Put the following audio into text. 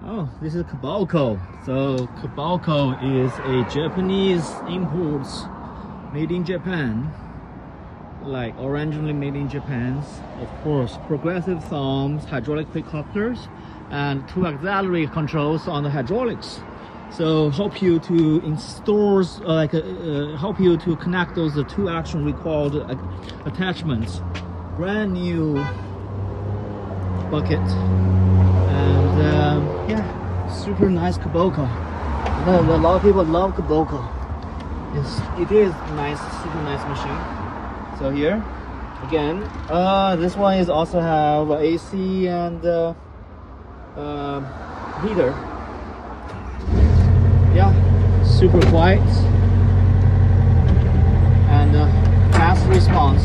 Oh, this is Kobelco. So Kobelco is a Japanese import made in Japan, like originally made in Japan. Of course, progressive thumbs, hydraulic quick couplers, and two auxiliary controls on the hydraulics. So help you to install, help you to connect those two action required attachments. Brand new bucket, and yeah, super nice Kobelco. A lot of people love Kobelco. It is nice, super nice machine. So here again, this one is also have AC and heater. Yeah, super quiet and fast response.